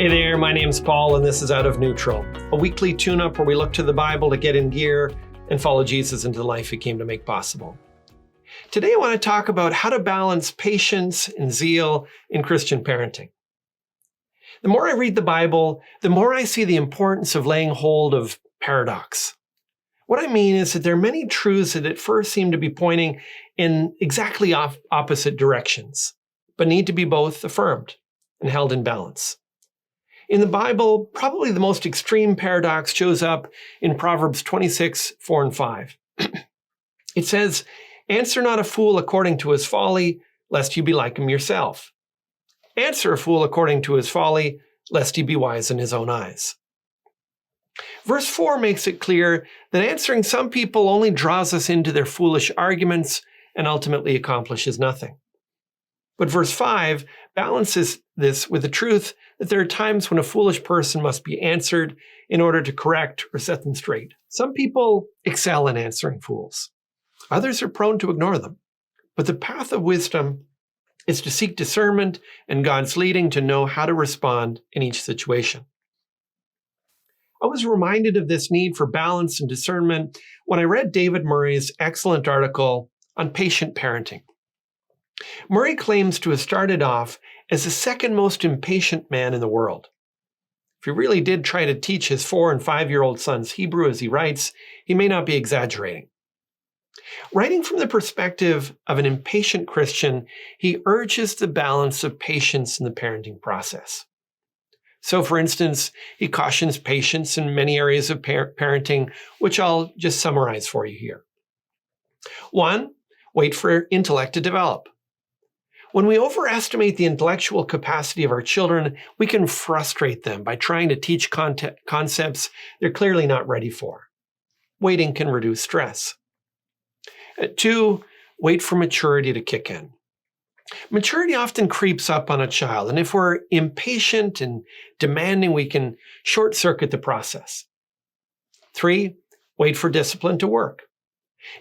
Hey there, my name's Paul, and this is Out of Neutral, a weekly tune-up where we look to the Bible to get in gear and follow Jesus into the life he came to make possible. Today I want to talk about how to balance patience and zeal in Christian parenting. The more I read the Bible, the more I see the importance of laying hold of paradox. What I mean is that there are many truths that at first seem to be pointing in exactly opposite directions, but need to be both affirmed and held in balance. In the Bible, probably the most extreme paradox shows up in Proverbs 26, 4 and 5. It says, "Answer not a fool according to his folly, lest you be like him yourself. Answer a fool according to his folly, lest he be wise in his own eyes." Verse 4 makes it clear that answering some people only draws us into their foolish arguments and ultimately accomplishes nothing. But verse 5 balances this with the truth that there are times when a foolish person must be answered in order to correct or set them straight. Some people excel in answering fools. Others are prone to ignore them. But the path of wisdom is to seek discernment and God's leading to know how to respond in each situation. I was reminded of this need for balance and discernment when I read David Murray's excellent article on patient parenting. Murray claims to have started off as the second most impatient man in the world. If he really did try to teach his 4- and 5-year-old sons Hebrew as he writes, he may not be exaggerating. Writing from the perspective of an impatient Christian, he urges the balance of patience in the parenting process. So, for instance, he cautions patience in many areas of parenting, which I'll just summarize for you here. 1, wait for intellect to develop. When we overestimate the intellectual capacity of our children, we can frustrate them by trying to teach concepts they're clearly not ready for. Waiting can reduce stress. 2, wait for maturity to kick in. Maturity often creeps up on a child, and if we're impatient and demanding, we can short-circuit the process. 3, wait for discipline to work.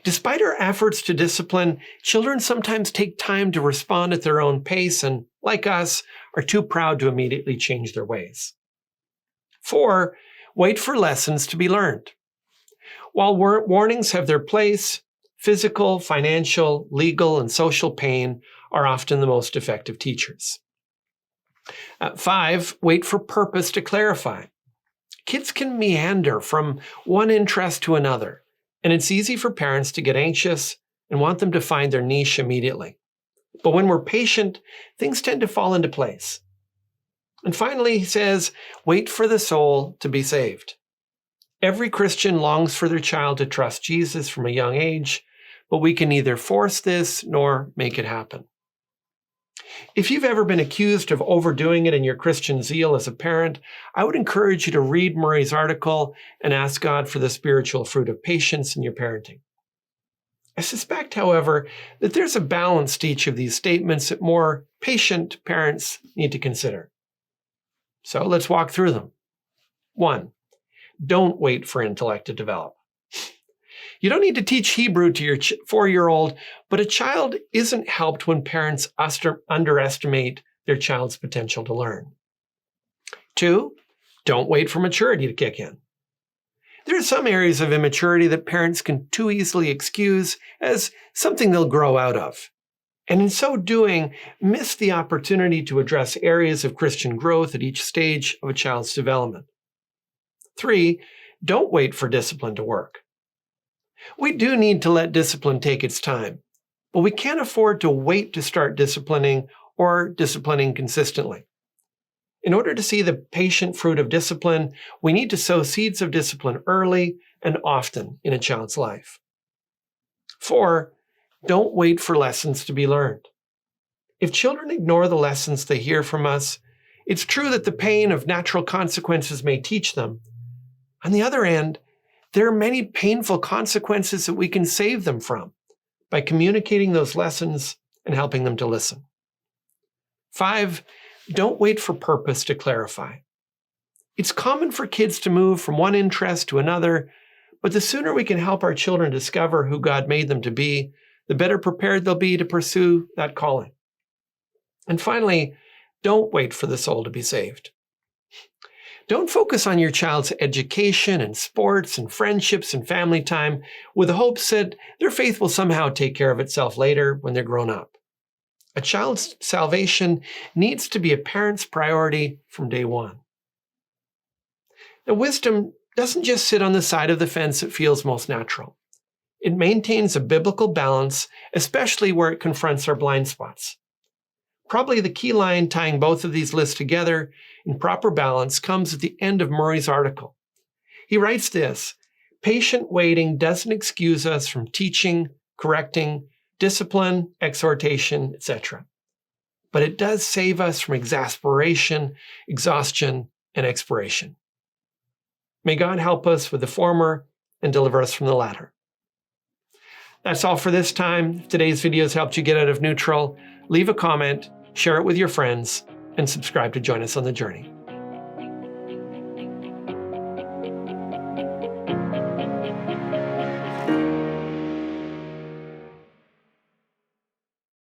Despite our efforts to discipline, children sometimes take time to respond at their own pace and, like us, are too proud to immediately change their ways. 4, wait for lessons to be learned. While warnings have their place, physical, financial, legal, and social pain are often the most effective teachers. 5, wait for purpose to clarify. Kids can meander from one interest to another, and it's easy for parents to get anxious and want them to find their niche immediately. But when we're patient, things tend to fall into place. And finally, he says, wait for the soul to be saved. Every Christian longs for their child to trust Jesus from a young age, but we can neither force this nor make it happen. If you've ever been accused of overdoing it in your Christian zeal as a parent, I would encourage you to read Murray's article and ask God for the spiritual fruit of patience in your parenting. I suspect, however, that there's a balance to each of these statements that more patient parents need to consider. So let's walk through them. 1, don't wait for intellect to develop. You don't need to teach Hebrew to your 4-year-old, but a child isn't helped when parents underestimate their child's potential to learn. 2, don't wait for maturity to kick in. There are some areas of immaturity that parents can too easily excuse as something they'll grow out of, and in so doing, miss the opportunity to address areas of Christian growth at each stage of a child's development. 3, don't wait for discipline to work. We do need to let discipline take its time, but we can't afford to wait to start disciplining or disciplining consistently. In order to see the patient fruit of discipline, we need to sow seeds of discipline early and often in a child's life. 4, don't wait for lessons to be learned. If children ignore the lessons they hear from us, it's true that the pain of natural consequences may teach them. On the other hand, there are many painful consequences that we can save them from by communicating those lessons and helping them to listen. 5, don't wait for purpose to clarify. It's common for kids to move from one interest to another, but the sooner we can help our children discover who God made them to be, the better prepared they'll be to pursue that calling. And finally, don't wait for the soul to be saved. Don't focus on your child's education and sports and friendships and family time with the hopes that their faith will somehow take care of itself later when they're grown up. A child's salvation needs to be a parent's priority from day one. Now, wisdom doesn't just sit on the side of the fence that feels most natural. It maintains a biblical balance, especially where it confronts our blind spots. Probably the key line tying both of these lists together in proper balance comes at the end of Murray's article. He writes this: patient waiting doesn't excuse us from teaching, correcting, discipline, exhortation, etc. But it does save us from exasperation, exhaustion, and expiration. May God help us with the former and deliver us from the latter. That's all for this time. If today's video has helped you get out of neutral, leave a comment, share it with your friends, and subscribe to join us on the journey.